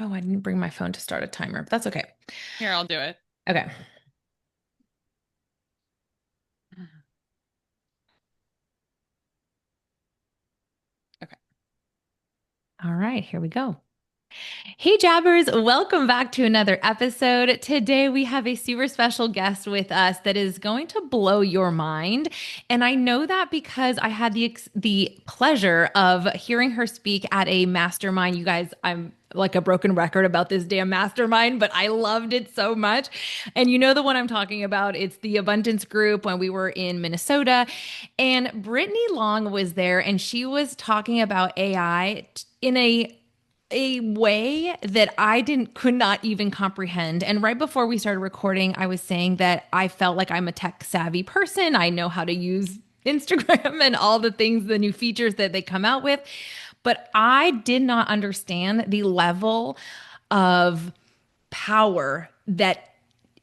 Oh, I didn't bring my phone to start a timer, but that's okay. Here, I'll do it. Okay. Okay. All right, here we go. Hey, Jabbers, welcome back to another episode. Today, we have a super special guest with us that is going to blow your mind. And I know that because I had the pleasure of hearing her speak at a mastermind. You guys, I'm like a broken record about this damn mastermind, but I loved it so much. And you know the one I'm talking about. It's the Abundance Group when we were in Minnesota. And Brittany Long was there and she was talking about AI in a way that I didn't could not even comprehend. And right before we started recording, I was saying that I felt like I'm a tech savvy person. I know how to use Instagram and all the things, the new features that they come out with. But I did not understand the level of power that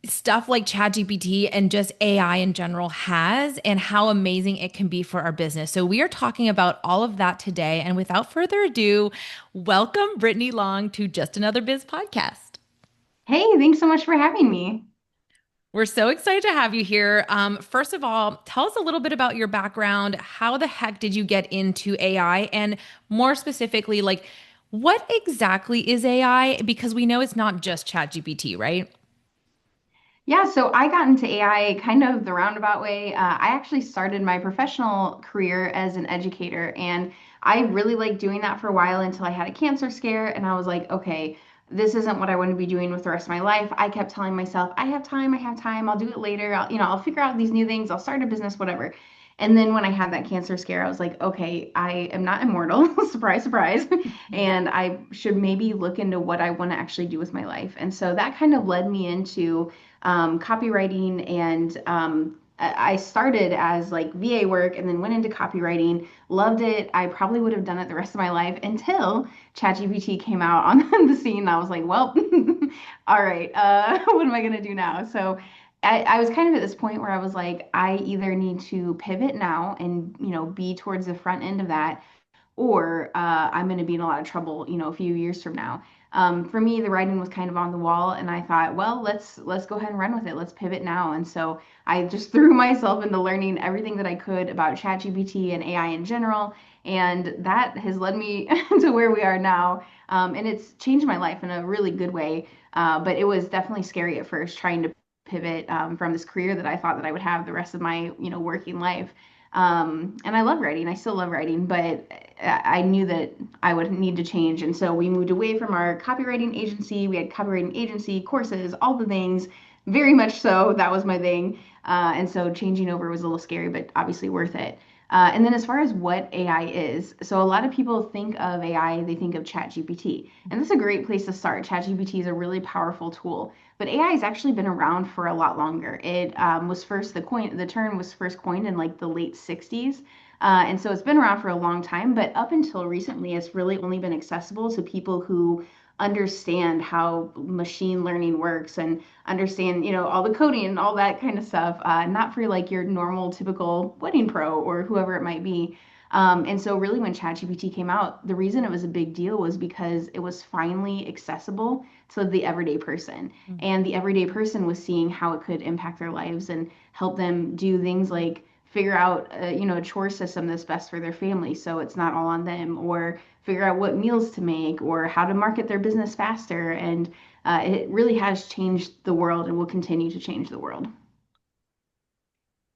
stuff like ChatGPT and just AI in general has and how amazing it can be for our business. So we are talking about all of that today. And without further ado, welcome Brittany Long to Just Another Biz podcast. Hey, thanks so much for having me. We're so excited to have you here. First of all, tell us a little bit about your background. How the heck did you get into AI? And more specifically, like, what exactly is AI? Because we know it's not just ChatGPT, right? Yeah, so I got into AI kind of the roundabout way. I actually started my professional career as an educator, and I really liked doing that for a while until I had a cancer scare, and I was like, okay, this isn't what I want to be doing with the rest of my life. I kept telling myself, I have time, I'll do it later. I'll figure out these new things, I'll start a business, whatever. And then when I had that cancer scare, I was like, okay, I am not immortal, surprise, surprise, and I should maybe look into what I want to actually do with my life. And so that kind of led me into copywriting and I started as like VA work and then went into copywriting, loved it. I probably would have done it the rest of my life until ChatGPT came out on the scene. I was like, well, all right, what am I gonna do now? So I was kind of at this point where I was like, I either need to pivot now and be towards the front end of that, or I'm going to be in a lot of trouble, a few years from now. For me, the writing was kind of on the wall, and I thought, well, let's go ahead and run with it. Let's pivot now. And so I just threw myself into learning everything that I could about ChatGPT and AI in general, and that has led me to where we are now. And it's changed my life in a really good way. But it was definitely scary at first trying to pivot from this career that I thought that I would have the rest of my, working life. And I love writing. I still love writing, but I knew that I would need to change. And so we moved away from our copywriting agency. We had copywriting agency courses, all the things, very much so. That was my thing. And so changing over was a little scary, but obviously worth it. And then as far as what AI is, so a lot of people think of AI, they think of ChatGPT, and that's a great place to start. ChatGPT is a really powerful tool, but AI has actually been around for a lot longer. It was first the term was first coined in like the late 60s. And so it's been around for a long time, but up until recently, it's really only been accessible to people who understand how machine learning works and understand, all the coding and all that kind of stuff. Not for like your normal, typical wedding pro or whoever it might be. And so, really, when ChatGPT came out, the reason it was a big deal was because it was finally accessible to the everyday person. And the everyday person was seeing how it could impact their lives and help them do things like figure out, a chore system that's best for their family so it's not all on them, or figure out what meals to make or how to market their business faster. And it really has changed the world and will continue to change the world.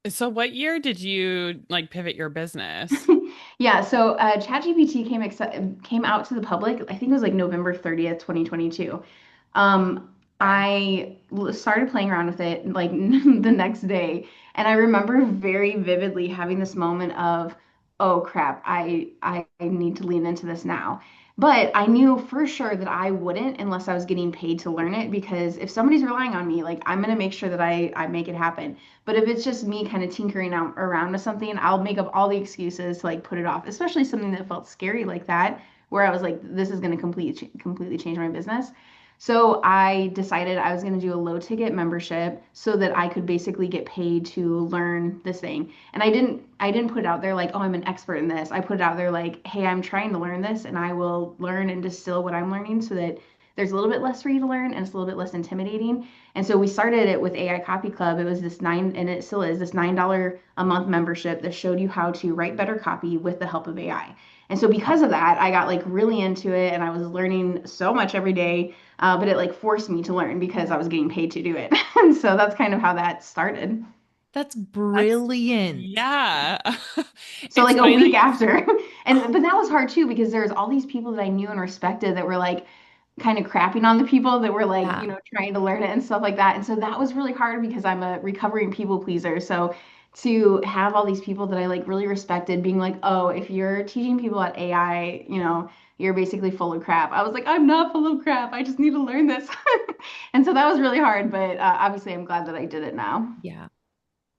So what year did you like pivot your business? Yeah, so ChatGPT came out to the public. I think it was like November 30th, 2022. Okay. Started playing around with it like the next day, and I remember very vividly having this moment of, oh crap, I need to lean into this now. But I knew for sure that I wouldn't unless I was getting paid to learn it, because if somebody's relying on me, like I'm gonna make sure that I make it happen. But if it's just me kind of tinkering out around with something, I'll make up all the excuses to like put it off, especially something that felt scary like that, where I was like, this is going to completely change my business. So I decided I was going to do a low ticket membership so that I could basically get paid to learn this thing. And I didn't put it out there like, oh, I'm an expert in this. I put it out there like, hey, I'm trying to learn this and I will learn and distill what I'm learning so that there's a little bit less for you to learn and it's a little bit less intimidating. And so we started it with AI Copy Club. It was this and it still is this $9 a month membership that showed you how to write better copy with the help of AI. And so because of that, I got like really into it and I was learning so much every day. But it like forced me to learn because I was getting paid to do it. And so that's kind of how that started. That's That's brilliant. yeah. So It's like a funny that week you after. And but that was hard too because there's all these people that I knew and respected that were like kind of crapping on the people that were like, Yeah. trying to learn it and stuff like that. And so that was really hard because I'm a recovering people pleaser. So to have all these people that I like really respected being like, "Oh, if you're teaching people at AI, you're basically full of crap." I was like, "I'm not full of crap. I just need to learn this." And so that was really hard, but obviously I'm glad that I did it now. Yeah.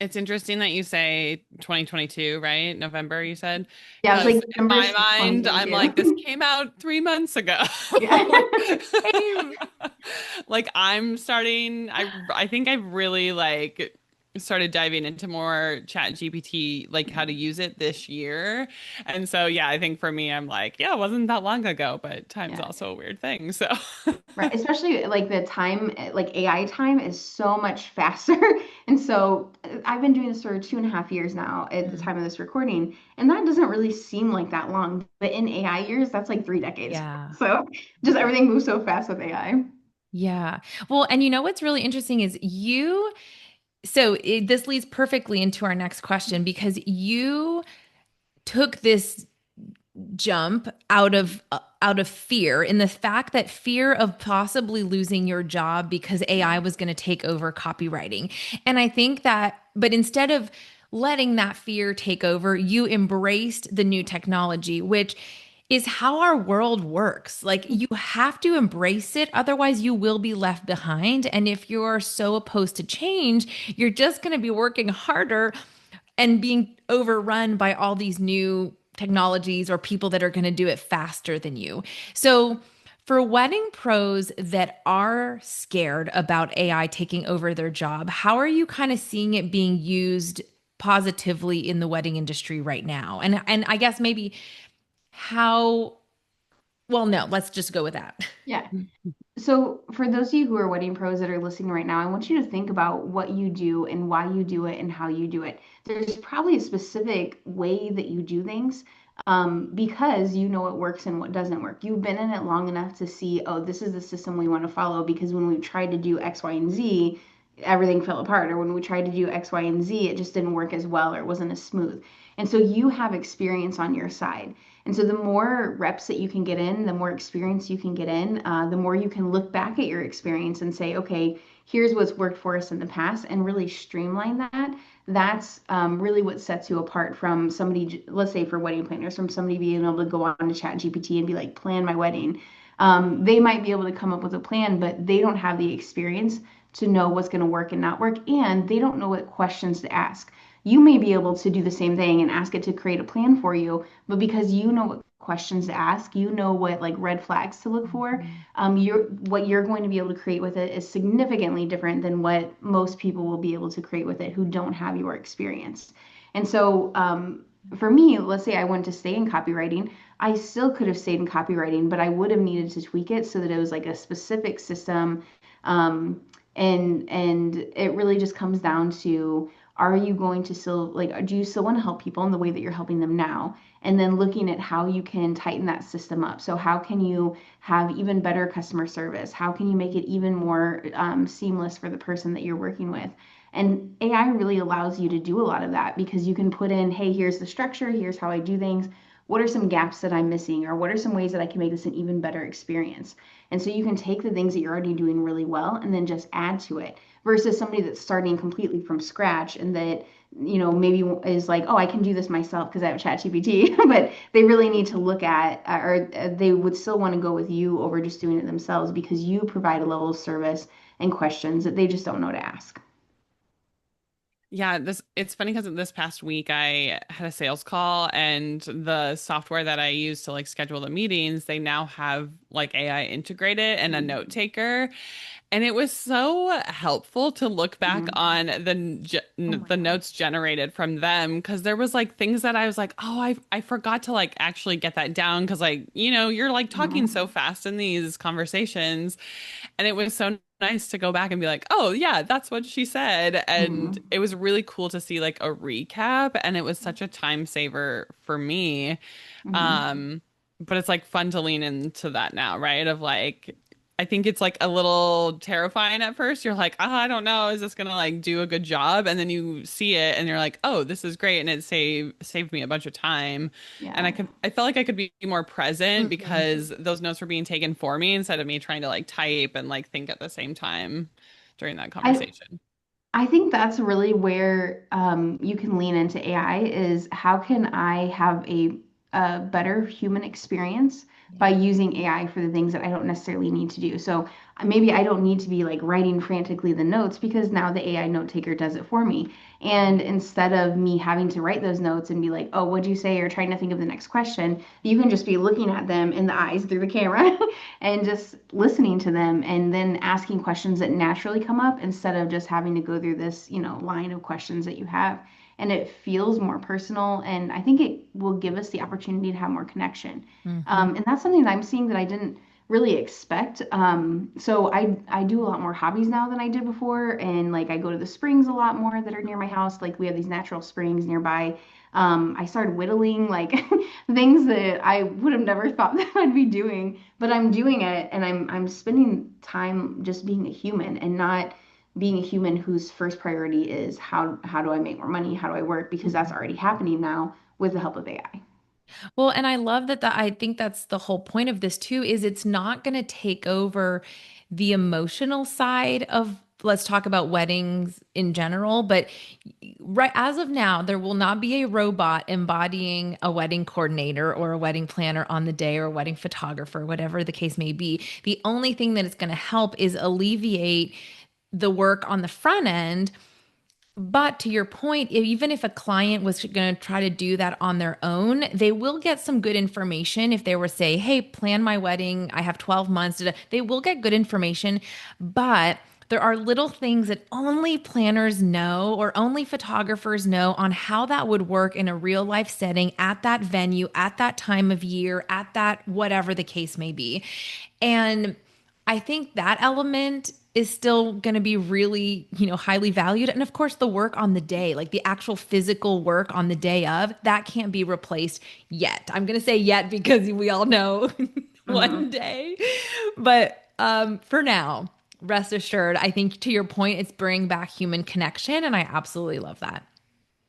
it's interesting that you say 2022, right? November, you said, Yeah, it was because like in December my 6th, mind, I'm like, this 2022. came out 3 months ago. Yeah. Same. Like I'm starting, I think I've really like started diving into more chat GPT, like how to use it this year. And so yeah, I think for me, I'm like, yeah, it wasn't that long ago, but time's Yeah. also a weird thing. So Right. Especially like the time, like AI time is so much faster. And so I've been doing this for 2.5 years now at the Mhm. time of this recording, and that doesn't really seem like that long. But in AI years, that's like 3 decades. Yeah. So just everything moves so fast with AI. Yeah. Well, and you know what's really interesting is this leads perfectly into our next question because you took this jump out of fear in the fact that fear of possibly losing your job because AI was going to take over copywriting. And I think that, but instead of letting that fear take over, you embraced the new technology, which is how our world works. Like you have to embrace it, otherwise, you will be left behind. And if you're so opposed to change, you're just going to be working harder and being overrun by all these new technologies or people that are going to do it faster than you. So, for wedding pros that are scared about AI taking over their job, how are you kind of seeing it being used positively in the wedding industry right now? And I guess maybe how, well, no, let's just go with that. Yeah. So, for those of you who are wedding pros that are listening right now, I want you to think about what you do and why you do it and how you do it. There's probably a specific way that you do things because you know what works and what doesn't work. You've been in it long enough to see, oh, this is the system we want to follow because when we tried to do X, Y, and Z, everything fell apart. Or when we tried to do X, Y, and Z, it just didn't work as well or it wasn't as smooth. And so you have experience on your side. And so the more reps that you can get in, the more experience you can get in, the more you can look back at your experience and say, okay, here's what's worked for us in the past and really streamline that. That's really what sets you apart from somebody, let's say for wedding planners, from somebody being able to go on to chat GPT and be like, plan my wedding. They might be able to come up with a plan, but they don't have the experience to know what's going to work and not work, and they don't know what questions to ask. You may be able to do the same thing and ask it to create a plan for you, but because you know what questions to ask, you know what like red flags to look for, what you're going to be able to create with it is significantly different than what most people will be able to create with it who don't have your experience. And so for me, let's say I wanted to stay in copywriting, I still could have stayed in copywriting, but I would have needed to tweak it so that it was like a specific system. And it really just comes down to, are you going to still like, do you still want to help people in the way that you're helping them now? And then looking at how you can tighten that system up. So how can you have even better customer service? How can you make it even more seamless for the person that you're working with? And AI really allows you to do a lot of that because you can put in, hey, here's the structure, here's how I do things. What are some gaps that I'm missing? Or what are some ways that I can make this an even better experience? And so you can take the things that you're already doing really well and then just add to it versus somebody that's starting completely from scratch and that maybe is like, oh, I can do this myself because I have ChatGPT, but they really need to look at, or they would still want to go with you over just doing it themselves because you provide a level of service and questions that they just don't know to ask. Yeah, this it's funny because this past week I had a sales call and the software that I use to like schedule the meetings, they now have like AI integrated and a note taker. And it was so helpful to look back Mm-hmm. on Oh my the God. notes generated from them because there was like things that I was like, oh, I forgot to like actually get that down because like, you're like talking Mm-hmm. so fast in these conversations. And it was so nice to go back and be like, oh yeah, that's what she said. And Mm-hmm. it was really cool to see like a recap. And it was such a time saver for me. Mm-hmm. Um, but it's like fun to lean into that now, right? Of like, I think it's like a little terrifying at first. You're like, I don't know, is this gonna like do a good job? And then you see it and you're like, oh, this is great. And it saved me a bunch of time. And Yeah. I felt like I could be more present Mhm. because those notes were being taken for me instead of me trying to like type and like think at the same time during that I conversation. I think that's really where you can lean into AI is how can I have a better human experience by Yeah. using AI for the things that I don't necessarily need to do. So maybe I don't need to be like writing frantically the notes because now the AI note taker does it for me. And instead of me having to write those notes and be like, oh, what'd you say? Or trying to think of the next question, you can just be looking at them in the eyes through the camera and just listening to them and then asking questions that naturally come up instead of just having to go through this, line of questions that you have. And it feels more personal. And I think it will give us the opportunity to have more connection. Hmm. And that's something that I'm seeing that I didn't really expect. So I do a lot more hobbies now than I did before. And like I go to the springs a lot more that are near my house. Like we have these natural springs nearby. I started whittling like things that I would have never thought that I'd be doing, but I'm doing it and I'm spending time just being a human and not being a human whose first priority is how do I make more money? How do I work? Because that's already happening now with the help of AI. Well, and I love that I think that's the whole point of this too, is it's not going to take over the emotional side of, let's talk about weddings in general, but right as of now, there will not be a robot embodying a wedding coordinator or a wedding planner on the day or a wedding photographer, whatever the case may be. The only thing that it's going to help is alleviate the work on the front end. But to your point, even if a client was going to try to do that on their own, they will get some good information. If they were say, "Hey, plan my wedding. I have 12 months." They will get good information, but there are little things that only planners know or only photographers know on how that would work in a real life setting at that venue, at that time of year, at that whatever the case may be. And I think that element is still going to be really, highly valued. And of course, the work on the day, like the actual physical work on the day of, that can't be replaced yet. I'm going to say yet because we all know one Mhm. day. But for now, rest assured, I think to your point, it's bringing back human connection. And I absolutely love that.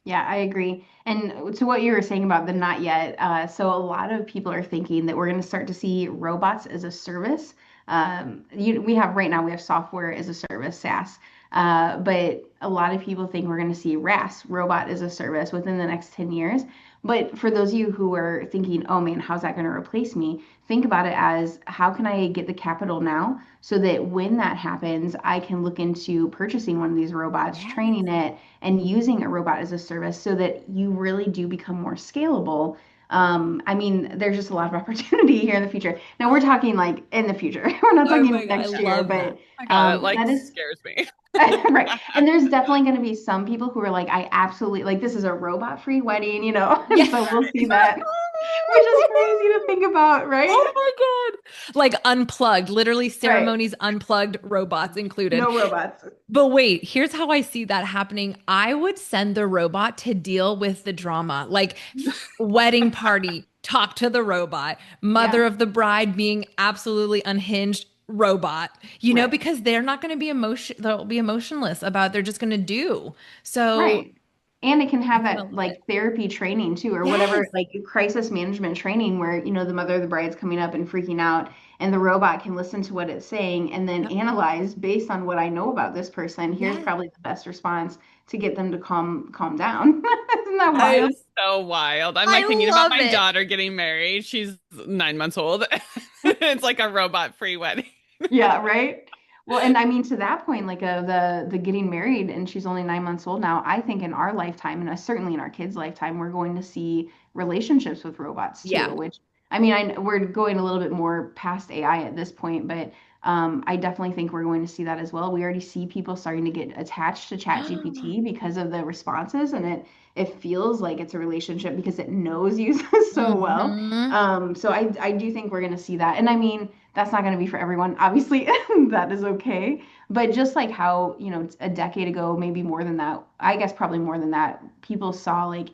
Yeah, I agree. And to what you were saying about the not yet, so a lot of people are thinking that we're going to start to see robots as a service. We have right now, we have software as a service, SaaS. But a lot of people think we're going to see RAS, robot as a service, within the next 10 years. But for those of you who are thinking, oh man, how's that going to replace me? Think about it as how can I get the capital now so that when that happens, I can look into purchasing one of these robots, Yes. training it and using a robot as a service so that you really do become more scalable. I mean, there's just a lot of opportunity here in the future. Now we're talking like in the future. We're not Oh talking my God, I next year, love that. but Oh my God, that like that is scares me. right. And there's definitely going to be some people who are like, I absolutely like this is a robot-free wedding, and Yeah. so we'll see that, which is crazy to think about, right? Oh my God. Like unplugged, literally Right. ceremonies unplugged, robots included. No robots. But wait, here's how I see that happening. I would send the robot to deal with the drama, like wedding party, talk to the robot, mother Yeah. of the bride being absolutely unhinged, robot, Right. because they're not going to be they'll be emotionless about they're just going to do. So Right. And it can I have kind of that love it. like therapy training too, or whatever, Yes. like crisis management training where, the mother of the bride's coming up and freaking out, and the robot can listen to what it's saying and then Yep. analyze based on what I know about this person. Here's Yes. probably the best response to get them to calm down. Isn't that That I wild? is so wild. I'm like thinking I about love my it. daughter getting married. She's 9 months old. It's like a robot free wedding. Yeah, right. Well, and I mean to that point, like the getting married, and she's only 9 months old now. I think in our lifetime, and certainly in our kids' lifetime, we're going to see relationships with robots too. Yeah. Which I mean, we're going a little bit more past AI at this point, but I definitely think we're going to see that as well. We already see people starting to get attached to ChatGPT because of the responses, and it feels like it's a relationship because it knows you so well. Hmm. So I do think we're going to see that, and I mean that's not going to be for everyone, obviously. That is okay. But just like how, a decade ago, maybe more than that, I guess probably more than that, people saw like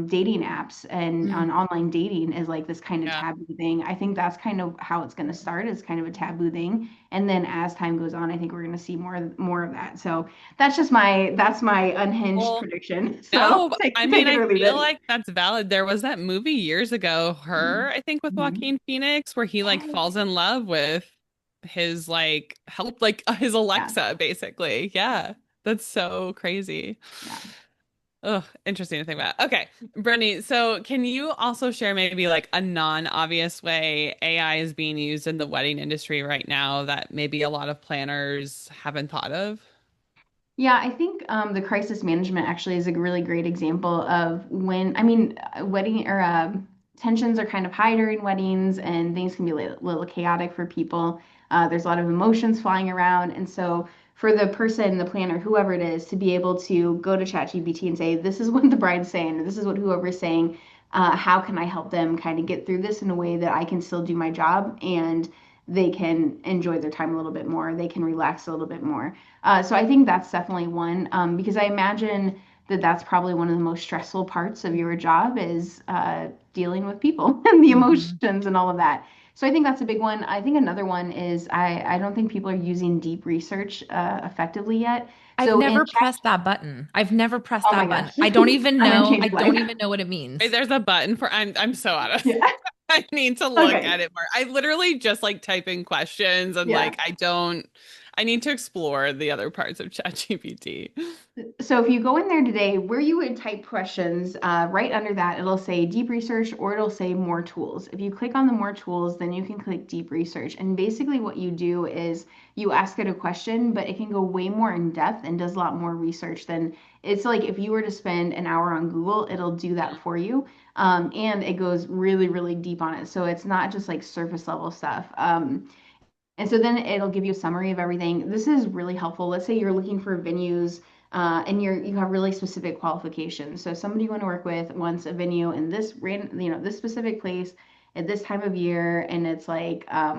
dating apps and on online dating is like this kind of Yeah. taboo thing. I think that's kind of how it's going to start as kind of a taboo thing. And then as time goes on, I think we're going to see more of that. So that's my unhinged Well, prediction. So no, take I take mean, it I or leave feel it. like that's valid. There was that movie years ago, Her, I think with Mhm. Joaquin Phoenix, where he like Yes. falls in love with his like help, like his Yeah. Alexa, basically. Yeah. That's so crazy. Yeah. Oh, interesting to think about. Okay, Brittany, so can you also share maybe like a non-obvious way AI is being used in the wedding industry right now that maybe a lot of planners haven't thought of? Yeah, I think the crisis management actually is a really great example of when, I mean, wedding or tensions are kind of high during weddings and things can be a little chaotic for people. There's a lot of emotions flying around. And so for the person, the planner, whoever it is, to be able to go to ChatGPT and say, this is what the bride's saying, or this is what whoever's saying, how can I help them kind of get through this in a way that I can still do my job and they can enjoy their time a little bit more, they can relax a little bit more. So I think that's definitely one because I imagine that that's probably one of the most stressful parts of your job is dealing with people and the Hmm. emotions and all of that. So I think that's a big one. I think another one is I don't think people are using deep research effectively yet. I've So in never chat, pressed that button. I've never pressed oh my that button. gosh, I don't even I'm gonna know. change I your life. don't even know what it Wait, means. there's a button for I'm so out of Yeah. I need to look Okay. at it more. I literally just like type in questions and Yeah. like I need to explore the other parts of ChatGPT. So if you go in there today, where you would type questions, right under that, it'll say deep research or it'll say more tools. If you click on the more tools, then you can click deep research. And basically what you do is you ask it a question, but it can go way more in depth and does a lot more research than it's like if you were to spend an hour on Google, it'll do that for you. And it goes really, really deep on it. So it's not just like surface level stuff. And so then it'll give you a summary of everything. This is really helpful. Let's say you're looking for venues and you have really specific qualifications. So somebody you want to work with wants a venue in this this specific place at this time of year, and it's like I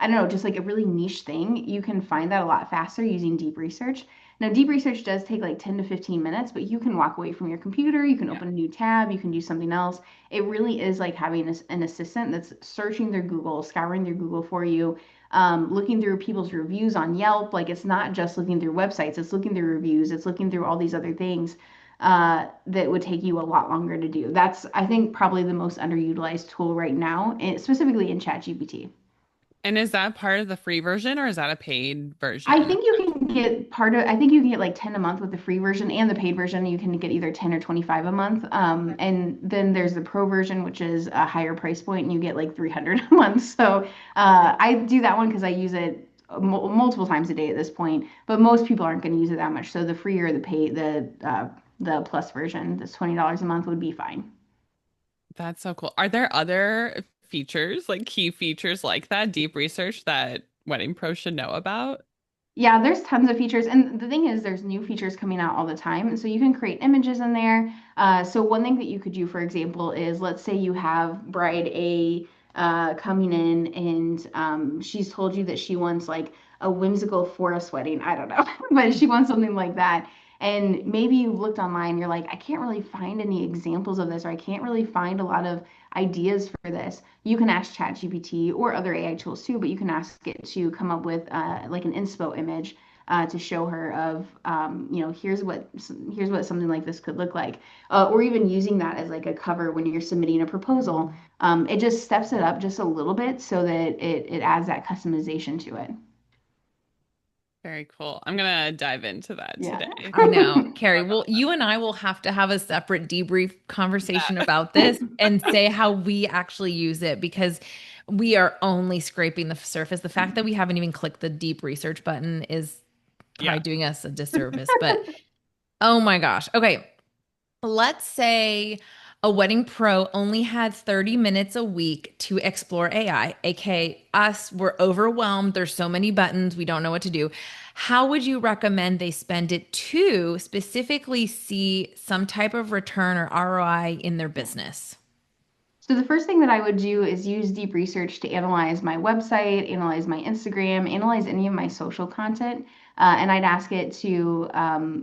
don't know, just like a really niche thing. You can find that a lot faster using deep research. Now, deep research does take like 10 to 15 minutes, but you can walk away from your computer, you can Yeah. open a new tab, you can do something else. It really is like having an assistant that's searching their Google, scouring their Google for you, looking through people's reviews on Yelp. Like it's not just looking through websites, it's looking through reviews, it's looking through all these other things that would take you a lot longer to do. That's, I think, probably the most underutilized tool right now, and specifically in ChatGPT. And is that part of the free version or is that a paid I version? think you can get I think you can get like 10 a month with the free version and the paid version. You can get either 10 or 25 a month. And then there's the pro version, which is a higher price point, and you get like 300 a month. So I do that one because I use it multiple times a day at this point, but most people aren't going to use it that much. So the free or the plus version, this $20 a month would be fine. That's so cool. Are there other features, like key features like that, deep research that wedding pros should know about? Yeah, there's tons of features. And the thing is, there's new features coming out all the time. And so you can create images in there. So one thing that you could do, for example, is let's say you have bride A coming in and she's told you that she wants like a whimsical forest wedding. I don't know, but she wants something like that. And maybe you've looked online, you're like, I can't really find any examples of this, or I can't really find a lot of ideas for this. You can ask ChatGPT or other AI tools too, but you can ask it to come up with like an inspo image to show her of here's what something like this could look like, or even using that as like a cover when you're submitting a proposal. It just steps it up just a little bit so that it adds that customization to it. Very cool. I'm gonna dive into that Yeah. today. I know, Carrie. Well, you and I will have to have a separate debrief conversation Yeah. about this and say how we actually use it because We are only scraping the surface. The fact that we haven't even clicked the deep research button is probably Yeah. doing us a disservice. But oh my gosh. Okay. Let's say a wedding pro only had 30 minutes a week to explore AI, aka us, we're overwhelmed. There's so many buttons, we don't know what to do. How would you recommend they spend it to specifically see some type of return or ROI in their business? So the first thing that I would do is use deep research to analyze my website, analyze my Instagram, analyze any of my social content. And I'd ask it to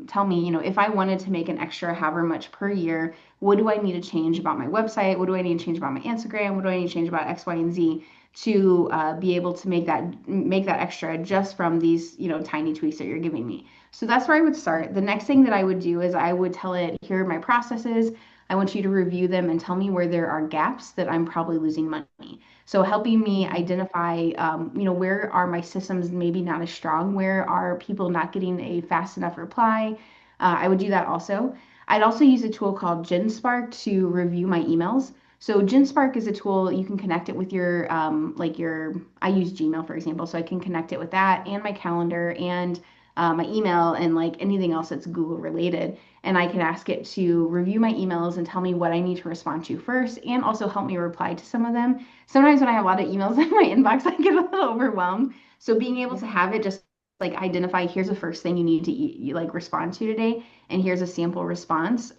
tell me, if I wanted to make an extra however much per year, what do I need to change about my website? What do I need to change about my Instagram? What do I need to change about X, Y, and Z to be able to make that extra just from these, tiny tweaks that you're giving me? So that's where I would start. The next thing that I would do is I would tell it, here are my processes. I want you to review them and tell me where there are gaps that I'm probably losing money. So helping me identify, where are my systems maybe not as strong? Where are people not getting a fast enough reply? I would do that also. I'd also use a tool called GenSpark to review my emails. So GenSpark is a tool you can connect it with your, I use Gmail, for example, so I can connect it with that and my calendar and my email and like anything else that's Google related. And I can ask it to review my emails and tell me what I need to respond to first and also help me reply to some of them. Sometimes when I have a lot of emails in my inbox, I get a little overwhelmed. So being able to Yeah. have it just like identify, here's the first thing you need to like respond to today, and here's a sample response.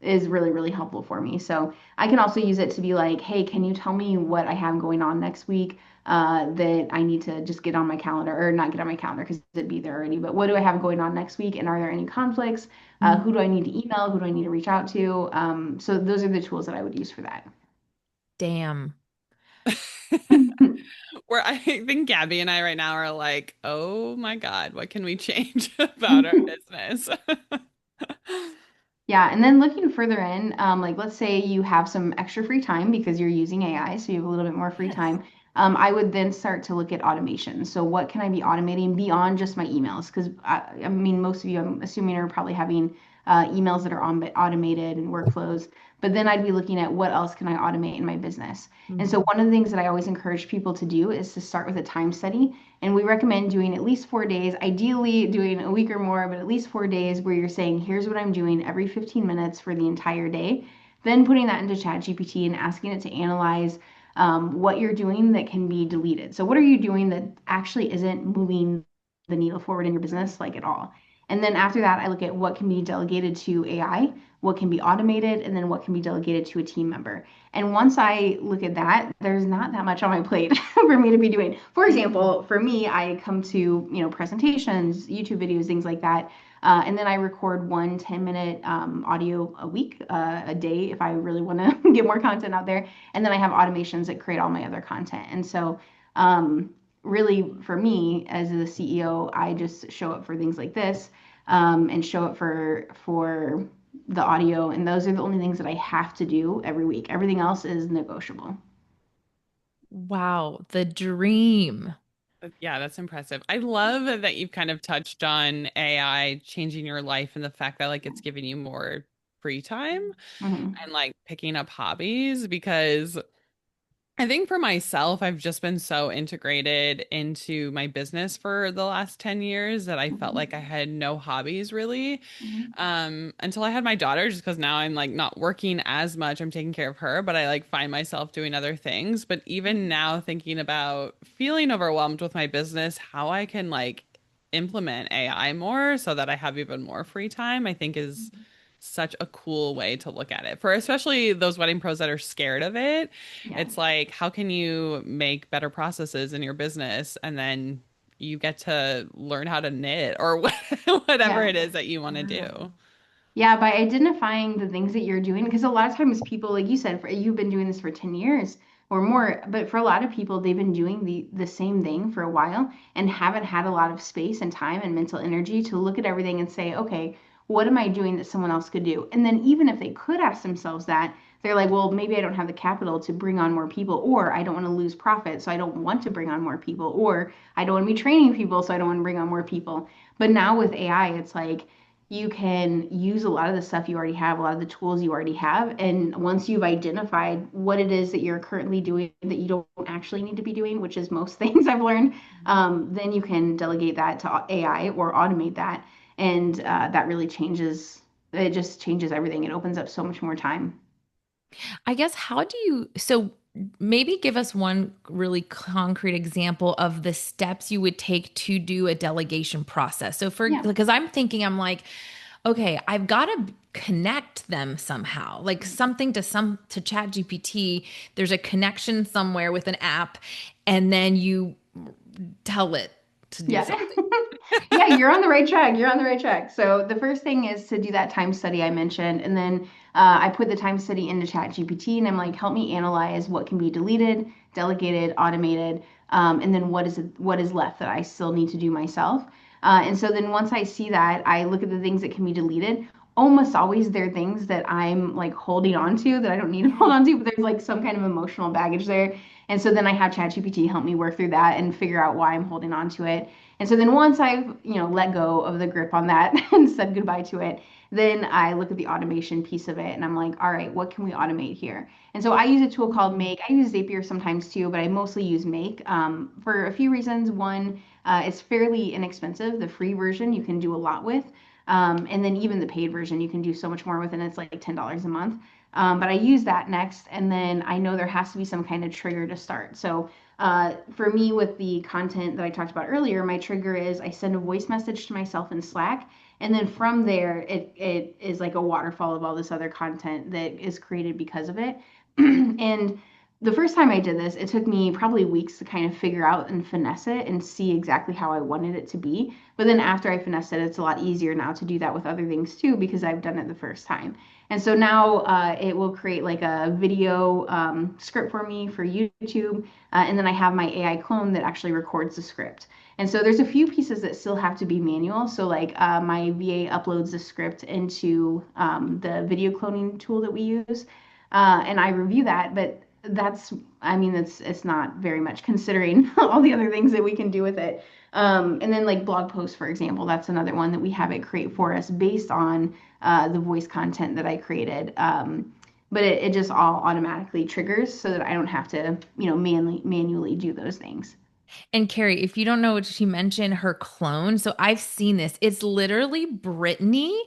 Is really, really helpful for me. So I can also use it to be like, hey, can you tell me what I have going on next week that I need to just get on my calendar or not get on my calendar because it'd be there already. But what do I have going on next week? And are there any conflicts? Who do I need to email? Who do I need to reach out to? So those are the tools that I would use for that. Damn. Where I think Gabby and I right now are like, oh my God, what can we change about our business? Yeah, and then looking further in, like let's say you have some extra free time because you're using AI, so you have a little bit more free Yes. time. I would then start to look at automation. So what can I be automating beyond just my emails? Because I mean, most of you, I'm assuming, are probably having emails that are on automated and workflows. But then I'd be looking at what else can I automate in my business. And so Mhm. one of the things that I always encourage people to do is to start with a time study. And we recommend doing at least 4 days, ideally doing a week or more, but at least 4 days where you're saying, here's what I'm doing every 15 minutes for the entire day. Then putting that into ChatGPT and asking it to analyze what you're doing that can be deleted. So, what are you doing that actually isn't moving the needle forward in your business, like at all? And then after that, I look at what can be delegated to AI, what can be automated, and then what can be delegated to a team member. And once I look at that, there's not that much on my plate for me to be doing. For example, for me, I come to, presentations, YouTube videos, things like that. And then I record one 10-minute audio a week, a day, if I really want to get more content out there. And then I have automations that create all my other content. And so, really, for me as the CEO, I just show up for things like this and show up for the audio. And those are the only things that I have to do every week. Everything else is negotiable. Wow, the dream. Yeah, that's impressive. I love that you've kind of touched on AI changing your life and the fact that like it's giving you more free time Mhm. and like picking up hobbies because I think for myself, I've just been so integrated into my business for the last 10 years that I felt like I Mhm. had no hobbies really. Mhm. Until I had my daughter, just because now I'm like not working as much. I'm taking care of her, but I like find myself doing other things. But even now, thinking about feeling overwhelmed with my business, how I can like implement AI more so that I have even more free time, I think is such a cool way to look at it. For especially those wedding pros that are scared of it, Yeah. it's like, how can you make better processes in your business and then you get to learn how to knit or whatever Yeah. it is that you want to do. Yeah, by identifying the things that you're doing, because a lot of times people, like you said, you've been doing this for 10 years or more, but for a lot of people, they've been doing the same thing for a while and haven't had a lot of space and time and mental energy to look at everything and say, okay, what am I doing that someone else could do? And then even if they could ask themselves that, they're like, well, maybe I don't have the capital to bring on more people, or I don't want to lose profit, so I don't want to bring on more people, or I don't want to be training people, so I don't want to bring on more people. But now with AI, it's like, you can use a lot of the stuff you already have, a lot of the tools you already have. And once you've identified what it is that you're currently doing that you don't actually need to be doing, which is most things I've learned, then you can delegate that to AI or automate that. And that really changes, it just changes everything. It opens up so much more time. I guess how do you, so maybe give us one really concrete example of the steps you would take to do a delegation process. So for, Yeah. because I'm thinking, I'm like, okay, I've got to connect them somehow, like something to Chat GPT. There's a connection somewhere with an app, and then you tell it to do Yeah. something. Yeah, you're on the right track. You're on the right track. So the first thing is to do that time study I mentioned, and then I put the time study into ChatGPT, and I'm like, help me analyze what can be deleted, delegated, automated, and then what is left that I still need to do myself. And so then once I see that, I look at the things that can be deleted. Almost always there are things that I'm like holding on to that I don't need to hold Yeah. on to, but there's like some kind of emotional baggage there. And so then I have ChatGPT help me work through that and figure out why I'm holding on to it. And so then once I've, let go of the grip on that and said goodbye to it, then I look at the automation piece of it and I'm like, all right, what can we automate here? And so I use a tool called Make. I use Zapier sometimes too, but I mostly use Make for a few reasons. One, it's fairly inexpensive. The free version you can do a lot with. And then even the paid version you can do so much more with, and it's like $10 a month. But I use that next, and then I know there has to be some kind of trigger to start. So for me, with the content that I talked about earlier, my trigger is I send a voice message to myself in Slack. And then from there, it is like a waterfall of all this other content that is created because of it. And the first time I did this, it took me probably weeks to kind of figure out and finesse it and see exactly how I wanted it to be. But then after I finessed it, it's a lot easier now to do that with other things too because I've done it the first time. And so now it will create like a video script for me for YouTube. And then I have my AI clone that actually records the script. And so there's a few pieces that still have to be manual. So like my VA uploads the script into the video cloning tool that we use. And I review that, but that's, I mean, it's not very much considering all the other things that we can do with it. And then like blog posts, for example, that's another one that we have it create for us based on the voice content that I created. But it just all automatically triggers so that I don't have to, manually do those things. And Carrie, if you don't know what she mentioned, her clone. So I've seen this. It's literally Brittany,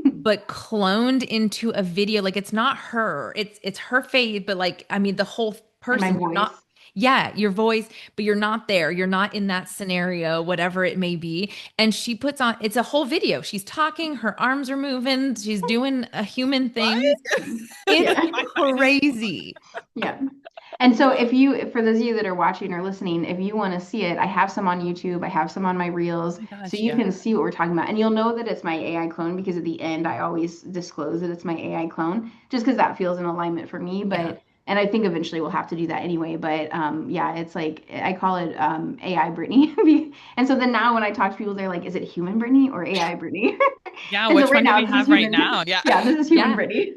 but cloned into a video. Like it's not her. It's her face, but like I mean the whole And my person. You're not. voice. Yeah, your voice, but you're not there. You're not in that scenario, whatever it may be. And she puts on. It's a whole video. She's talking. Her arms are moving. She's doing a human thing. What? It's Yeah. crazy. Yeah. And so for those of you that are watching or listening, if you want to see it, I have some on YouTube, I have some on my Oh Reels, my so gosh, you yeah. can see what we're talking about. And you'll know that it's my AI clone because at the end I always disclose that it's my AI clone, just because that feels in alignment for me. Yeah. And I think eventually we'll have to do that anyway. But yeah, it's like I call it AI Brittany. And so then now when I talk to people, they're like, is it human Brittany or AI Brittany? Yeah, And so which right one do now we this is have right human. now? Yeah. Yeah, this is human Yeah. Brittany.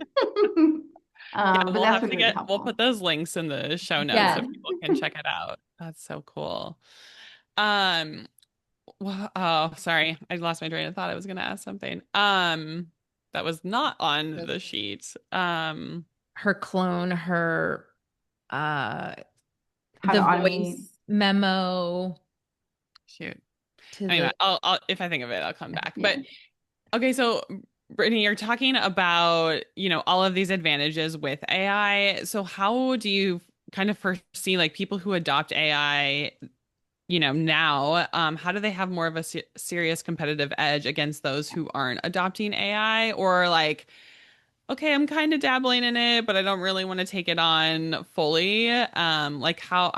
Yeah, But we'll that's have been to really we'll helpful. put those links in the show notes so Yes. people can check it out. That's so cool. Um, well, oh, sorry. I lost my train of thought. I was gonna ask something. That was not on the sheet. Her clone, her uh How to the automate. voice memo Shoot. to Anyway, the I'll if I think of it, I'll come back. Yeah. But okay, so Brittany, you're talking about, all of these advantages with AI. So how do you kind of foresee like people who adopt AI, now, how do they have more of a serious competitive edge against those who aren't adopting AI or like, okay, I'm kind of dabbling in it, but I don't really want to take it on fully. Like how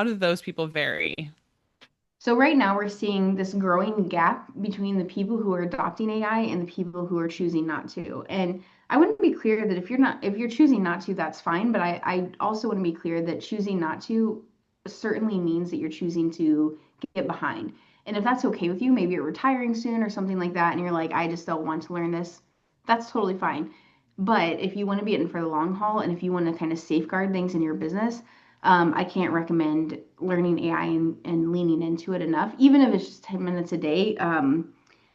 do those people vary? So right now we're seeing this growing gap between the people who are adopting AI and the people who are choosing not to. And I want to be clear that if you're choosing not to, that's fine. But I also want to be clear that choosing not to certainly means that you're choosing to get behind. And if that's okay with you, maybe you're retiring soon or something like that, and you're like, I just don't want to learn this, that's totally fine. But if you want to be in for the long haul and if you want to kind of safeguard things in your business, I can't recommend learning AI and leaning into it enough, even if it's just 10 minutes a day.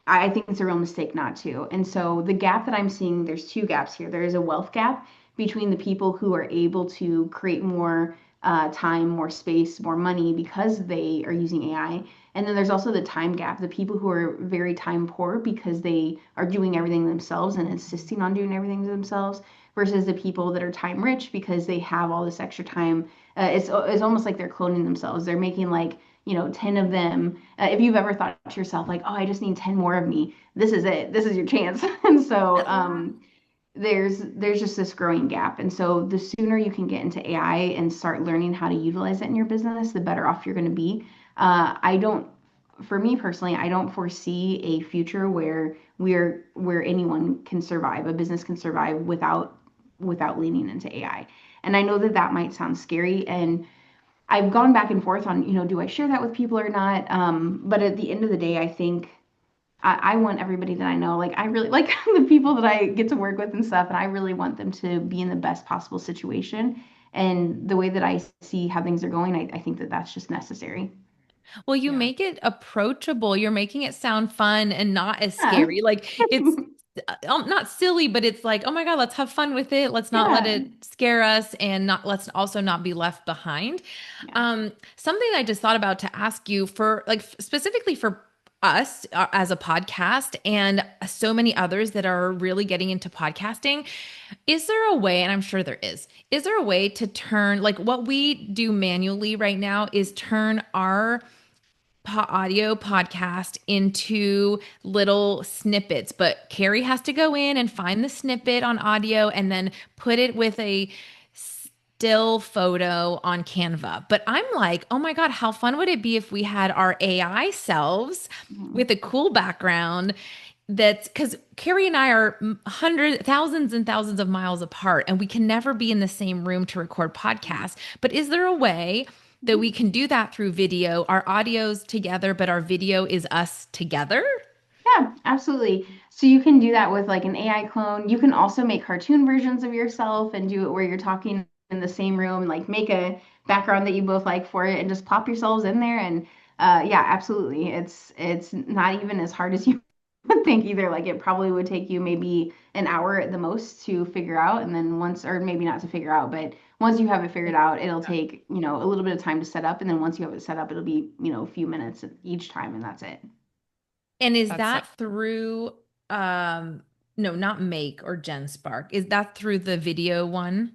I think it's a real mistake not to. And so the gap that I'm seeing, there's two gaps here. There is a wealth gap between the people who are able to create more time, more space, more money because they are using AI. And then there's also the time gap, the people who are very time poor because they are doing everything themselves and insisting on doing everything themselves, versus the people that are time rich because they have all this extra time. It's almost like they're cloning themselves. They're making like 10 of them. If you've ever thought to yourself, like, oh, I just need 10 more of me, this is it. This is your chance. And so there's just this growing gap. And so the sooner you can get into AI and start learning how to utilize it in your business, the better off you're going to be. I don't, for me personally, I don't foresee a future where anyone can survive, a business can survive without leaning into AI. And I know that that might sound scary, and I've gone back and forth on, do I share that with people or not? But at the end of the day, I think I want everybody that I know, like I really like the people that I get to work with and stuff, and I really want them to be in the best possible situation. And the way that I see how things are going, I think that that's just necessary. Well, you Yeah. make it approachable. You're making it sound fun and not as Yeah. scary. Like it's not silly, but it's like, oh my God, let's have fun with it. Let's not let Yeah. it scare us and not let's also not be left behind. Yeah. Something I just thought about to ask you for like specifically for us as a podcast and so many others that are really getting into podcasting. Is there a way, and I'm sure there is there a way to turn like what we do manually right now is turn our audio podcast into little snippets, but Carrie has to go in and find the snippet on audio and then put it with a still photo on Canva. But I'm like, oh my God, how fun would it be if we had our AI selves Mhm. with a cool background? That's because Carrie and I are hundreds, thousands and thousands of miles apart, and we can never be in the same room to record podcasts. But is there a way that we can do that through video? Our audio's together, but our video is us together? Yeah, absolutely. So you can do that with like an AI clone. You can also make cartoon versions of yourself and do it where you're talking in the same room, like make a background that you both like for it and just pop yourselves in there. And yeah, absolutely. It's not even as hard as you would think either. Like it probably would take you maybe an hour at the most to figure out. And then once, or maybe not to figure out, but once you have it figured out, it'll take, a little bit of time to set up. And then once you have it set up, it'll be, a few minutes each time and that's it. And is That's so that through no, not Make or Gen Spark. Is that through the video one?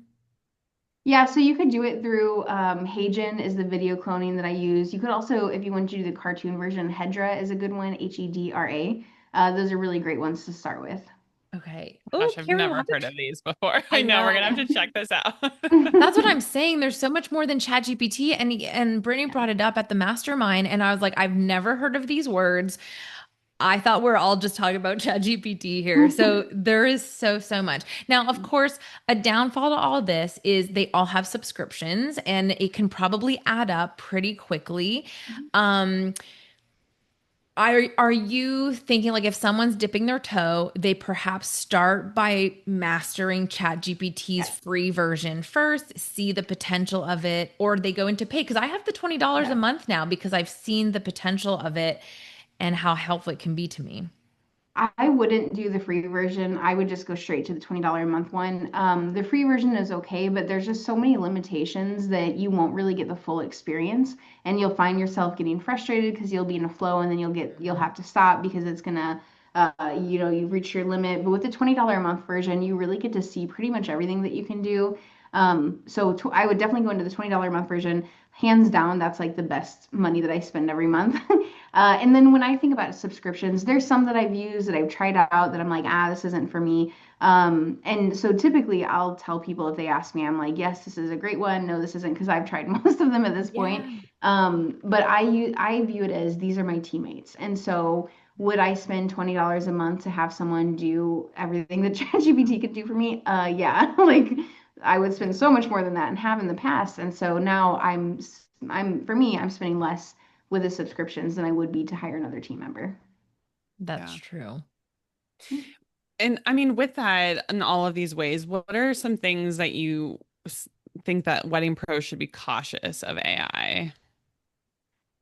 Yeah, so you could do it through Hagen is the video cloning that I use. You could also, if you want to do the cartoon version, Hedra is a good one, Hedra. Those are really great ones to start with. Okay. Oh, gosh, I've Carrie, we'll never have heard to. of these before. I I know we're gonna know. have to check this out. That's what I'm saying. There's so much more than ChatGPT, and Brittany Yeah. brought it up at the mastermind, and I was like, I've never heard of these words. I thought we're all just talking about ChatGPT here. So there is so much. Now, of course, a downfall to all this is they all have subscriptions, and it can probably add up pretty quickly. Um, are you thinking like if someone's dipping their toe, they perhaps start by mastering ChatGPT's Yes. free version first, see the potential of it, or they go into pay? Because I have the $20 a Yeah. month now because I've seen the potential of it and how helpful it can be to me. I wouldn't do the free version. I would just go straight to the $20 a month one. The free version is okay, but there's just so many limitations that you won't really get the full experience, and you'll find yourself getting frustrated because you'll be in a flow, and then you'll have to stop because it's gonna, you've reached your limit. But with the $20 a month version, you really get to see pretty much everything that you can do. I would definitely go into the $20 a month version. Hands down, that's like the best money that I spend every month. And then when I think about subscriptions, there's some that I've used that I've tried out that I'm like, this isn't for me. And so typically I'll tell people if they ask me, I'm like, yes, this is a great one. No, this isn't because I've tried most of them at this point. Yeah. But I view it as these are my teammates. And so would I spend $20 a month to have someone do everything that ChatGPT could do for me? Yeah, like I would spend so much more than that and have in the past. And so now for me, I'm spending less with the subscriptions than I would be to hire another team member. That's Yeah. true. And I mean, with that, in all of these ways, what are some things that you think that wedding pros should be cautious of AI?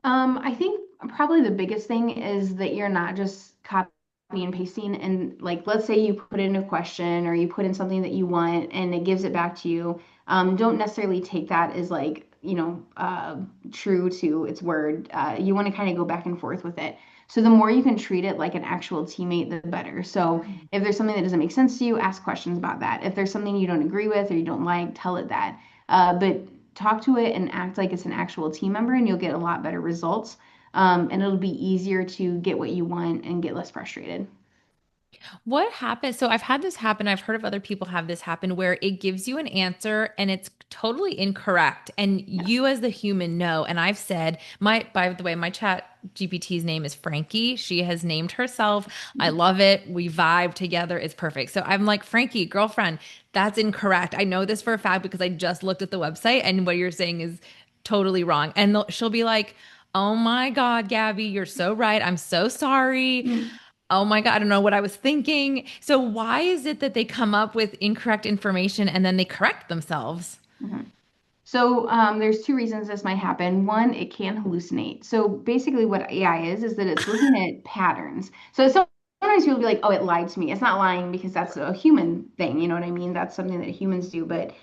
I think probably the biggest thing is that you're not just copying and pasting, and like let's say you put in a question or you put in something that you want and it gives it back to you. Don't necessarily take that as like, true to its word. You want to kind of go back and forth with it. So the more you can treat it like an actual teammate, the better. So if there's something that doesn't make sense to you, ask questions about that. If there's something you don't agree with or you don't like, tell it that. But talk to it and act like it's an actual team member, and you'll get a lot better results. And it'll be easier to get what you want and get less frustrated. What happens? So I've had this happen. I've heard of other people have this happen where it gives you an answer and it's totally incorrect. And Yes. you as the human know. And I've said, by the way, my chat GPT's name is Frankie. She has named herself. I love it. We vibe together. It's perfect. So I'm like, Frankie, girlfriend, that's incorrect. I know this for a fact because I just looked at the website and what you're saying is totally wrong. And she'll be like, oh my God, Gabby, you're so right. I'm so sorry. Oh my God, I don't know what I was thinking. So why is it that they come up with incorrect information and then they correct themselves? Mhm. So there's two reasons this might happen. One, it can hallucinate. So basically, what AI is that it's looking at patterns. So sometimes you'll be like, "Oh, it lied to me." It's not lying because that's a human thing. You know what I mean? That's something that humans do. But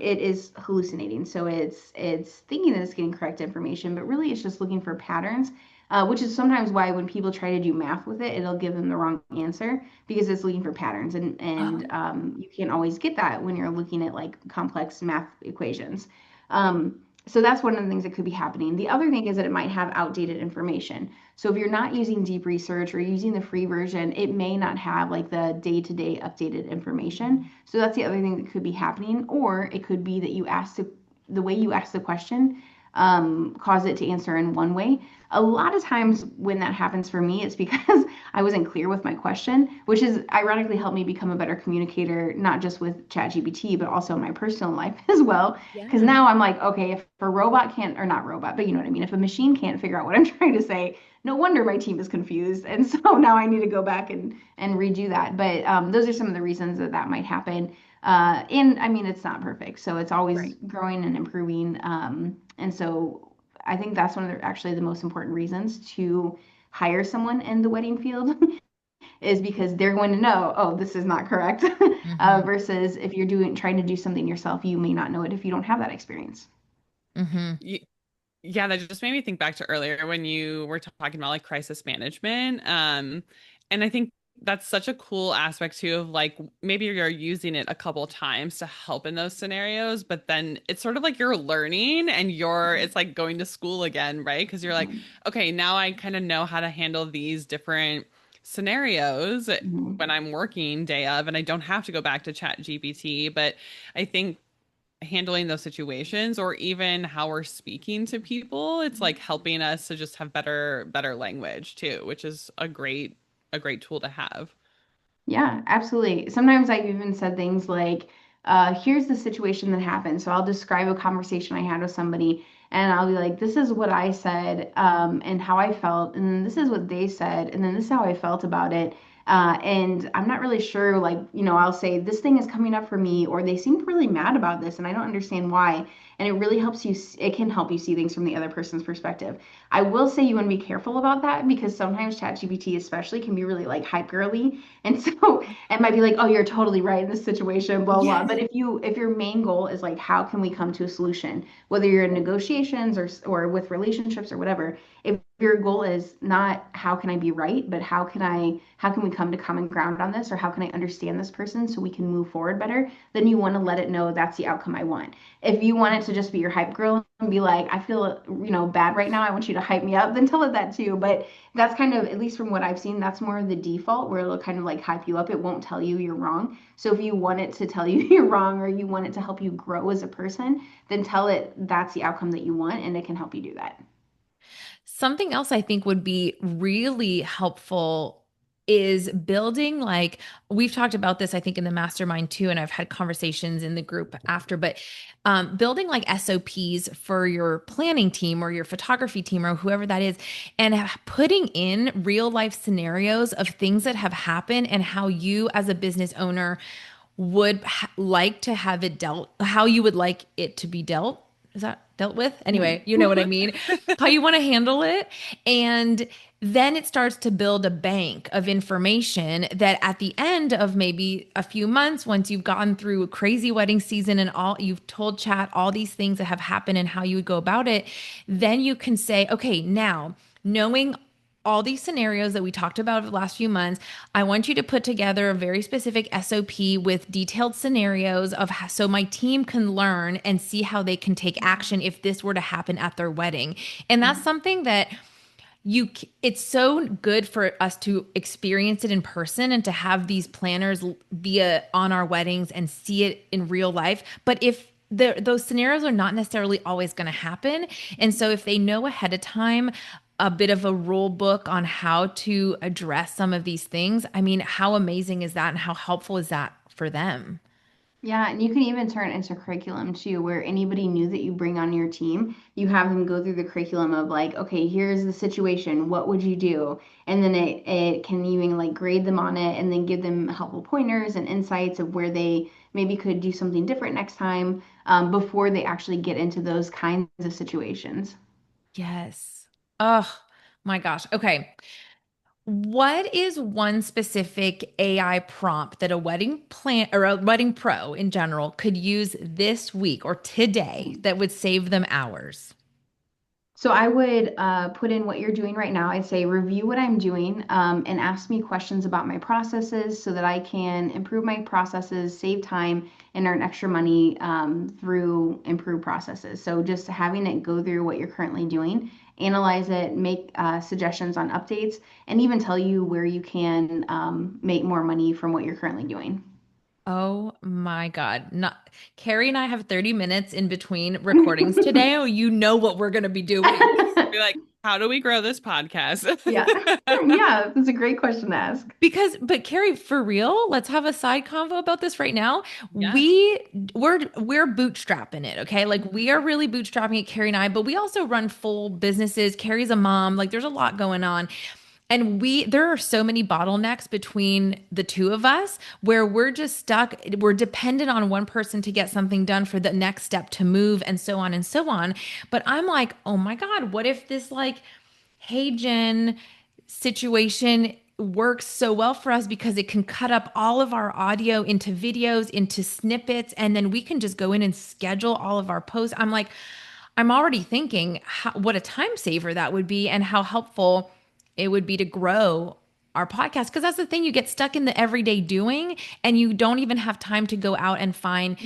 it is hallucinating. So it's thinking that it's getting correct information, but really it's just looking for patterns. Which is sometimes why when people try to do math with it, it'll give them the wrong answer because it's looking for patterns, and Oh. you can't always get that when you're looking at like complex math equations. So that's one of the things that could be happening. The other thing is that it might have outdated information. So if you're not using deep research or using the free version, it may not have like the day-to-day updated information. So that's the other thing that could be happening. Or it could be that the way you ask the question cause it to answer in one way. A lot of times when that happens for me, it's because I wasn't clear with my question, which has ironically helped me become a better communicator, not just with ChatGPT, but also in my personal life as well. Because Yeah. now I'm like, okay, if a robot can't, or not robot, but you know what I mean, if a machine can't figure out what I'm trying to say, no wonder my team is confused. And so now I need to go back and redo that. But those are some of the reasons that that might happen. And I mean, it's not perfect, so it's always Right. growing and improving. And so I think that's one of actually the most important reasons to hire someone in the wedding field is because they're going to know, oh, this is not correct. Mm-hmm. Versus if you're trying to do something yourself, you may not know it if you don't have that experience. Mm-hmm. Y- Yeah, that just made me think back to earlier when you were talking about like crisis management. And I think that's such a cool aspect too of like maybe you're using it a couple times to help in those scenarios, but then it's sort of like you're learning and it's like going to school again, right? Because you're like, Mhm. okay, now I kind of know how to handle these different scenarios Mhm. when I'm working day of, and I don't have to go back to Chat GPT. But I think handling those situations or even how we're speaking to people, it's like helping us to just have better language too, which is a great tool to have. Yeah, absolutely. Sometimes I've even said things like, here's the situation that happened. So I'll describe a conversation I had with somebody, and I'll be like, this is what I said, and how I felt, and then this is what they said, and then this is how I felt about it. And I'm not really sure, like, I'll say, this thing is coming up for me, or they seemed really mad about this, and I don't understand why. And it really helps you, it can help you see things from the other person's perspective. I will say you want to be careful about that because sometimes ChatGPT especially can be really like hype girly. And so it might be like, oh, you're totally right in this situation, blah, blah. But Yes. if your main goal is like, how can we come to a solution, whether you're in negotiations or with relationships or whatever, if your goal is not how can I be right, but how can we come to common ground on this, or how can I understand this person so we can move forward better, then you want to let it know that's the outcome I want. If you want it to just be your hype girl and be like, I feel, bad right now, I want you to hype me up, then tell it that too. But that's kind of, at least from what I've seen, that's more of the default where it'll kind of like hype you up. It won't tell you you're wrong. So if you want it to tell you you're wrong or you want it to help you grow as a person, then tell it that's the outcome that you want and it can help you do that. Something else I think would be really helpful is building like we've talked about this I think in the mastermind too, and I've had conversations in the group after, but building like SOPs for your planning team or your photography team or whoever that is, and putting in real life scenarios of things that have happened and how you as a business owner would like to have it dealt, how you would like it to be dealt. is that dealt with? Anyway, you know what I mean, how you want to handle it. And then it starts to build a bank of information that at the end of maybe a few months, once you've gone through a crazy wedding season and all you've told chat all these things that have happened and how you would go about it, then you can say, okay, now knowing all these scenarios that we talked about over the last few months, I want you to put together a very specific SOP with detailed scenarios of so my team can learn and see how they can take action if this were to happen at their wedding. And that's something that it's so good for us to experience it in person and to have these planners via on our weddings and see it in real life. But if those scenarios are not necessarily always going to happen. And so if they know ahead of time a bit of a rule book on how to address some of these things, I mean, how amazing is that and how helpful is that for them? Yeah, and you can even turn it into curriculum too, where anybody new that you bring on your team, you have them go through the curriculum of like, okay, here's the situation, what would you do? And then it can even like grade them on it and then give them helpful pointers and insights of where they maybe could do something different next time, before they actually get into those kinds of situations. Yes. Oh my gosh. Okay. What is one specific AI prompt that a wedding plan or a wedding pro in general could use this week or today that would save them hours? So I would put in what you're doing right now. I'd say review what I'm doing, and ask me questions about my processes so that I can improve my processes, save time, and earn extra money through improved processes. So just having it go through what you're currently doing, analyze it, make suggestions on updates, and even tell you where you can make more money from what you're currently doing. Oh my God. Not Carrie and I have 30 minutes in between recordings today. Oh, you know what we're going to be doing. Be like, how do we grow this podcast? Yeah. Yeah, that's a great question to ask. But Carrie, for real, let's have a side convo about this right now. Yeah. We're bootstrapping it, okay? Like we are really bootstrapping it, Carrie and I, but we also run full businesses. Carrie's a mom, like there's a lot going on. And there are so many bottlenecks between the two of us where we're just stuck. We're dependent on one person to get something done for the next step to move and so on and so on. But I'm like, oh my God, what if this like, hey, Jen situation works so well for us because it can cut up all of our audio into videos, into snippets, and then we can just go in and schedule all of our posts. I'm like, I'm already thinking what a time saver that would be and how helpful it would be to grow our podcast. Because that's the thing, you get stuck in the everyday doing and you don't even have time to go out and find,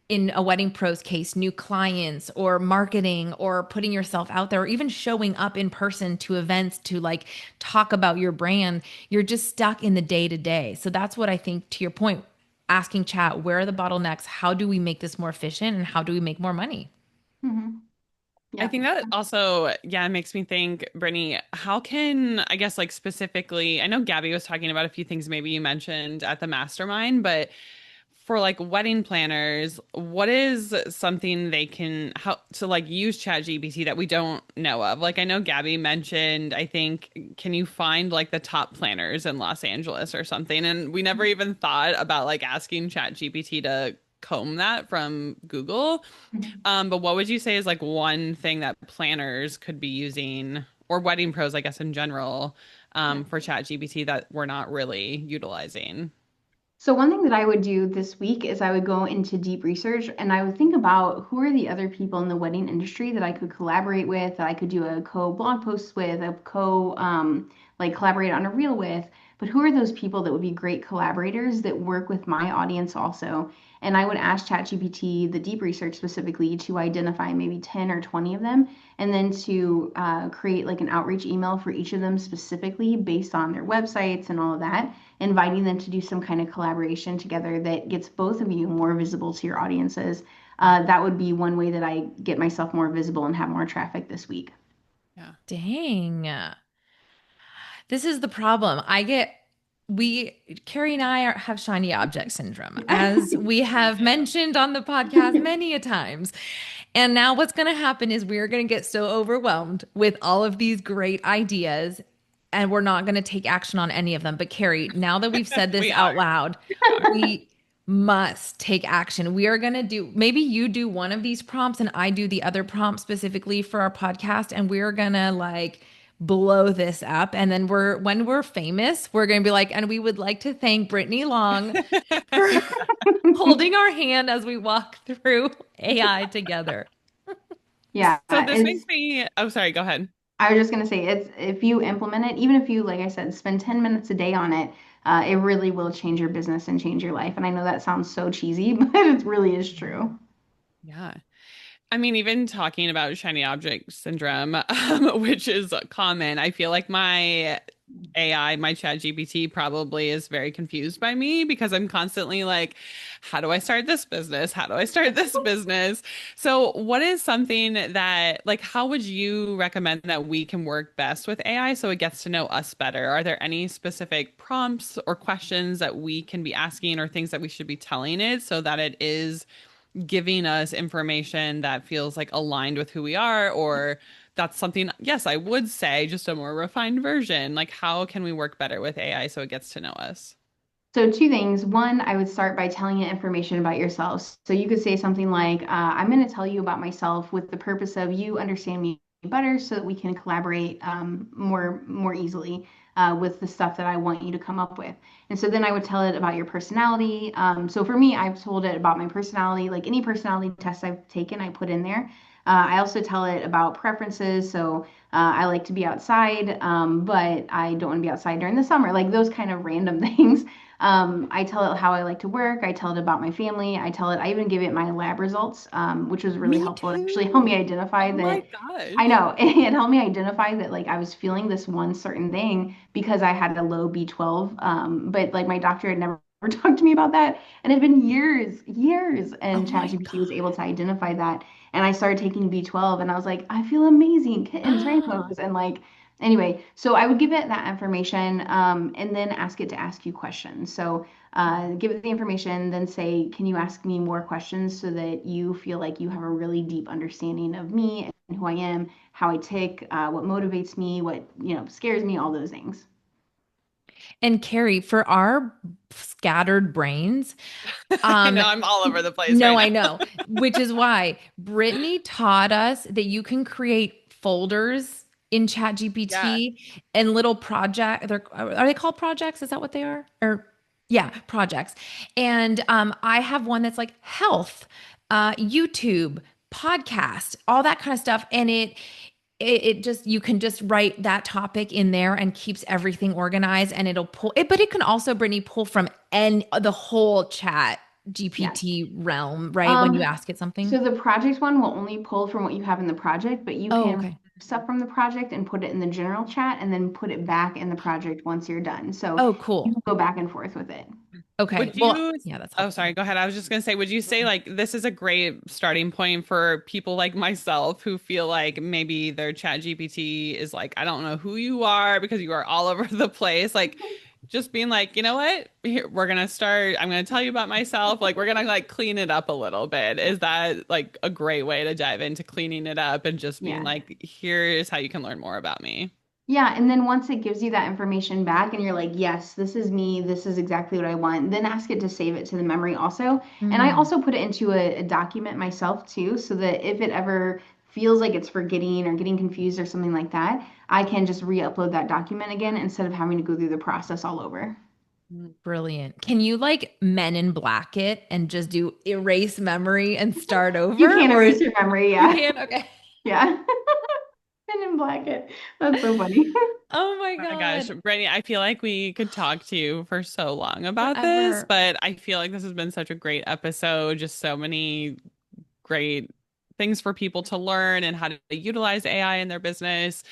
in a wedding pros case, new clients or marketing or putting yourself out there or even showing up in person to events to like talk about your brand. You're just stuck in the day to day. So that's what I think, to your point, asking chat, where are the bottlenecks? How do we make this more efficient and how do we make more money? Hmm. I Yeah. think that also, yeah, makes me think, Brittany, how can, I guess, like specifically, I know Gabby was talking about a few things maybe you mentioned at the mastermind, but for like wedding planners, what is something they can how to like use ChatGPT that we don't know of? Like I know Gabby mentioned, I think, can you find like the top planners in Los Angeles or something? And we never even thought about like asking ChatGPT to comb that from Google. But what would you say is like one thing that planners could be using, or wedding pros, I guess, in general, for ChatGPT that we're not really utilizing? So one thing that I would do this week is I would go into deep research and I would think about who are the other people in the wedding industry that I could collaborate with, that I could do a co-blog post with, a co like collaborate on a reel with. But who are those people that would be great collaborators that work with my audience also? And I would ask ChatGPT, the deep research specifically, to identify maybe 10 or 20 of them, and then to create like an outreach email for each of them specifically based on their websites and all of that, inviting them to do some kind of collaboration together that gets both of you more visible to your audiences. That would be one way that I get myself more visible and have more traffic this week. Yeah. Dang. This is the problem. Carrie and have shiny object syndrome, as we have mentioned on the podcast many a times. And now what's going to happen is we're going to get so overwhelmed with all of these great ideas and we're not going to take action on any of them. But Carrie, now that we've said this We out are. loud, We are. we must take action. We are going to do, maybe you do one of these prompts and I do the other prompt specifically for our podcast. And we're going to like blow this up. And then when we're famous, we're going to be like, and we would like to thank Brittany Long for holding our hand as we walk through AI together. Yeah, So this makes me, oh, sorry, go ahead. I was just gonna say it's if you implement it, even if you, like I said, spend 10 minutes a day on it, it really will change your business and change your life. And I know that sounds so cheesy, but it really is true. Yeah. I mean, even talking about shiny object syndrome, which is common, I feel like my AI, my chat GPT probably is very confused by me because I'm constantly like, how do I start this business? How do I start this business? So, what is something that, like, how would you recommend that we can work best with AI so it gets to know us better? Are there any specific prompts or questions that we can be asking or things that we should be telling it so that it is giving us information that feels like aligned with who we are, or that's something, yes, I would say just a more refined version. Like, how can we work better with AI so it gets to know us? So, two things. One, I would start by telling it information about yourself. So, you could say something like, I'm going to tell you about myself with the purpose of you understand me better so that we can collaborate more easily with the stuff that I want you to come up with. And so then I would tell it about your personality. So, for me, I've told it about my personality, like any personality test I've taken, I put in there. I also tell it about preferences. So, I like to be outside, but I don't want to be outside during the summer, like those kind of random things. I tell it how I like to work. I tell it about my family. I even give it my lab results, which was really Me helpful. It actually helped me too. identify Oh my that I gosh. know it helped me identify that like I was feeling this one certain thing because I had a low B12. But like my doctor had never talked to me about that. And it had been years. Oh And my ChatGPT was able to identify that. And I started taking B12 and I was like, I feel amazing, kittens, God. rainbows. And like, anyway, so I would give it that information and then ask it to ask you questions. So give it the information, then say, can you ask me more questions so that you feel like you have a really deep understanding of me and who I am, how I tick, what motivates me, what, scares me, all those things. And Carrie, for our scattered brains, I um, know I'm all over the place no, right I now. know, which is why Brittany taught us that you can create folders in Yeah. ChatGPT and little project. Are they called projects? Is that what they are? Or yeah, projects. And I have one that's like health, YouTube, podcast, all that kind of stuff, and it just you can just write that topic in there and keeps everything organized and it'll pull it, but it can also, Brittany, pull from the whole chat Yes. GPT realm, right? When you Um, ask it something. so the project one will only pull from what you have in the project, but you Oh, can remove okay. stuff from the project and put it in the general chat and then put it back in the project once you're done. So Oh, you cool. can go back and forth with it. Okay. Would Well, you, yeah, that's oh, helpful. sorry, go ahead. I was just going to say, would you say like this is a great starting point for people like myself who feel like maybe their chat GPT is like, I don't know who you are because you are all over the place. Like just being like, you know what? Here, we're going to start, I'm going to tell you about myself. Like we're going to like clean it up a little bit. Is that like a great way to dive into cleaning it up and just being Yeah. like, here's how you can learn more about me? Yeah, and then once it gives you that information back and you're like, yes, this is me, this is exactly what I want, then ask it to save it to the memory also. And I Mm, also put it into a document myself too, so that if it ever feels like it's forgetting or getting confused or something like that, I can just re-upload that document again instead of having to go through the process all over. brilliant. Can you like Men in Black it and just do erase memory and start You over? can't Or erase your memory, you yeah. can? Okay. Yeah. And in blanket. That's so funny. Oh my My gosh, God. Brittany, I feel like we could talk to you for so long about this, Forever. but I feel like this has been such a great episode. Just so many great things for people to learn and how to utilize AI in their business.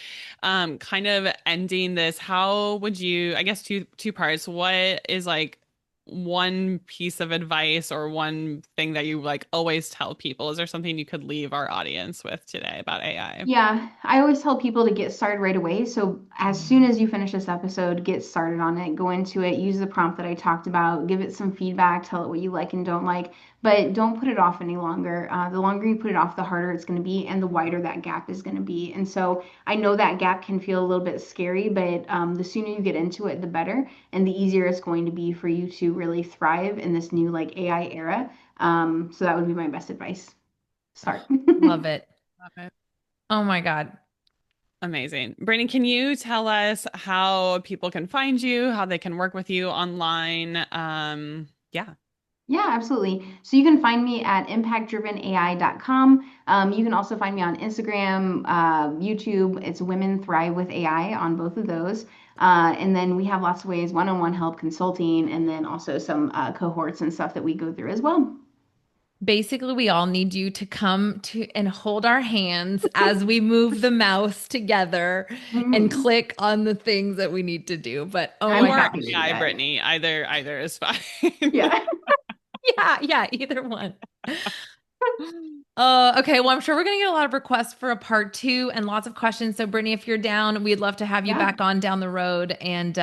Kind of ending this, how would you, I guess two parts. What is like one piece of advice or one thing that you like always tell people? Is there something you could leave our audience with today about AI? Yeah, I always tell people to get started right away. So as soon as you finish this episode, get started on it, go into it, use the prompt that I talked about, give it some feedback, tell it what you like and don't like. but don't put it off any longer. The longer you put it off, the harder it's going to be, and the wider that gap is going to be. And so I know that gap can feel a little bit scary, but the sooner you get into it, the better, and the easier it's going to be for you to really thrive in this new like AI era. So that would be my best advice. Start. Love it. Love it. Oh my God. Amazing. Brittany, can you tell us how people can find you, how they can work with you online? Yeah. Yeah, absolutely. So you can find me at impactdrivenai.com. You can also find me on Instagram, YouTube. It's Women Thrive with AI on both of those. And then we have lots of ways, one-on-one help, consulting, and then also some cohorts and stuff that we go through as well. Basically, we all need you to come to and hold our hands as we move the mouse together and Mhm. click on the things that we need to do. But oh I'm my Or happy gosh. to do AI, that. Brittany. Either is fine. Yeah. Yeah, yeah, either one. Okay. Well, I'm sure we're gonna get a lot of requests for a part two and lots of questions. So, Brittany, if you're down, we'd love to have you Yeah. back on down the road. And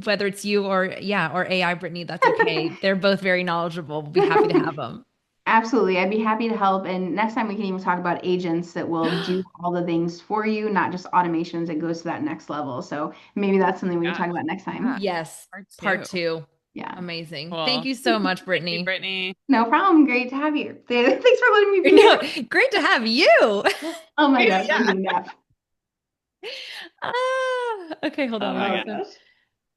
whether it's you or yeah, or AI, Brittany, that's okay. They're both very knowledgeable. We'll be happy to have them. Absolutely. I'd be happy to help. And next time we can even talk about agents that will do all the things for you, not just automations. It goes to that next level. So maybe that's something we can Yeah. talk about next Yeah. time. Yes, Part part two. two. Yeah. Amazing. Thank Cool. you so much, Thank you, Brittany. Brittany. No problem. Great to have you. Thanks for letting me be No, here. great to have you. Oh my gosh, I Yeah. need a nap. Okay, hold Oh on my one Oh God. second. gosh.